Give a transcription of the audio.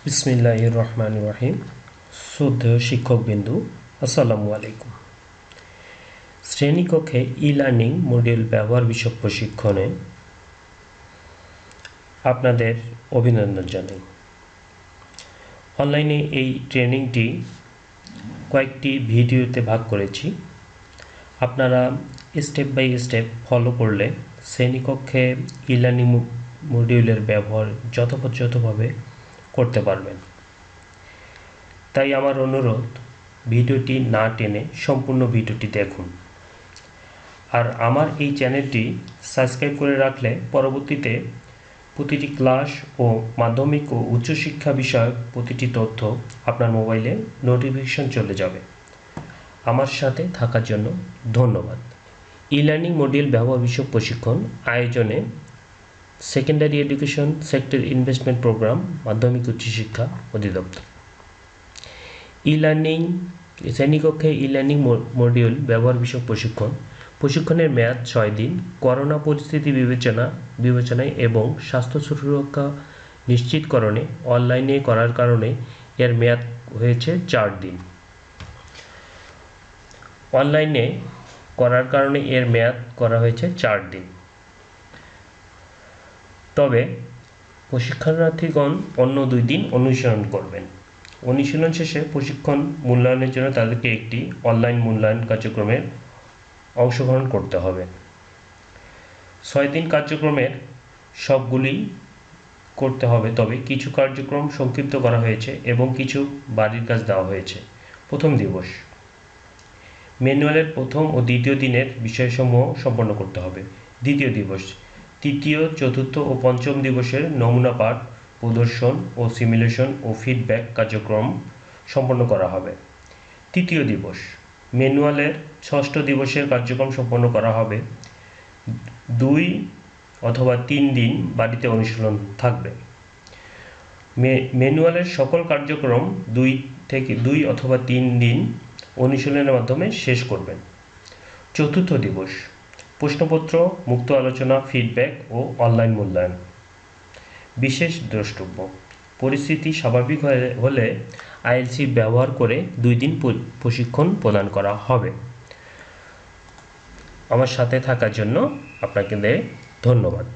বিসমিল্লাহির রহমানির রহিম। শ্রদ্ধেয় শিক্ষকবৃন্দু, আসসালামু আলাইকুম। শ্রেণীকক্ষে ই লার্নিং মডিউল ব্যবহার বিষয়ক প্রশিক্ষণে আপনাদের অভিনন্দন জানাই। অনলাইনে এই ট্রেনিংটি কয়েকটি ভিডিওতে ভাগ করেছি। আপনারা স্টেপ বাই স্টেপ ফলো করলে শ্রেণীকক্ষে ই লার্নিং মডিউলের ব্যবহার যথাযথভাবে করতে পারবেন। তাই আমার অনুরোধ, ভিডিওটি না টেনে সম্পূর্ণ ভিডিওটি দেখুন। আর আমার এই চ্যানেলটি সাবস্ক্রাইব করে রাখলে পরবর্তীতে প্রতিটি ক্লাস ও মাধ্যমিক ও উচ্চশিক্ষা বিষয়ক প্রতিটি তথ্য আপনার মোবাইলে নোটিফিকেশন চলে যাবে। আমার সাথে থাকার জন্য ধন্যবাদ। ই লার্নিং মডিউল ব্যবহার বিষয়ক প্রশিক্ষণ আয়োজনে secondary education sector investment programme, মাধ্যমিক উচ্চশিক্ষা অধিদপ্তর। ই লার্নিং শ্রেণীকক্ষে ই লার্নিং মডিউল ব্যবহার বিষয়ক প্রশিক্ষণের মেয়াদ 6 দিন। করোনা পরিস্থিতি বিবেচনায় এবং স্বাস্থ্য সুরক্ষা নিশ্চিতকরণে অনলাইনে করার কারণে এর মেয়াদ হয়েছে 4 দিন। অনলাইনে করার কারণে এর মেয়াদ করা হয়েছে 4 দিন। তবে প্রশিক্ষণার্থীগণ অন্য 2 দিন অনুশীলন করবেন। অনুশীলন শেষে প্রশিক্ষণ মূল্যায়নের জন্য তাদেরকে একটি অনলাইন মূল্যায়ন কার্যক্রমে অংশগ্রহণ করতে হবে। 6 দিন কার্যক্রমের সবগুলি করতে হবে, তবে কিছু কার্যক্রম সংক্ষিপ্ত করা হয়েছে এবং কিছু বাড়ির কাজ দেওয়া হয়েছে। প্রথম দিবস, ম্যানুয়ালের প্রথম ও দ্বিতীয় দিনের বিষয়সমূহ সম্পন্ন করতে হবে। দ্বিতীয় দিবস, তৃতীয়, চতুর্থ ও পঞ্চম দিবসের নমুনা পাঠ, প্রদর্শন ও সিমুলেশন ও ফিডব্যাক কার্যক্রম সম্পন্ন করা হবে। তৃতীয় দিবস, ম্যানুয়ালের ষষ্ঠ দিবসের কার্যক্রম সম্পন্ন করা হবে। 2 অথবা 3 দিন বাড়িতে অনুশীলন থাকবে। ম্যানুয়ালের সকল কার্যক্রম 2 অথবা 3 দিন অনুশীলনের মাধ্যমে শেষ করবেন। চতুর্থ দিবস, প্রশ্নপত্র, মুক্ত আলোচনা, ফিডব্যাক ও অনলাইন মূল্যায়ন। বিশেষ দ্রষ্টব্য, পরিস্থিতি স্বাভাবিক হলে ILC ব্যবহার করে 2 দিন প্রশিক্ষণ প্রদান করা হবে। আমার সাথে থাকার জন্য আপনাকে ধন্যবাদ।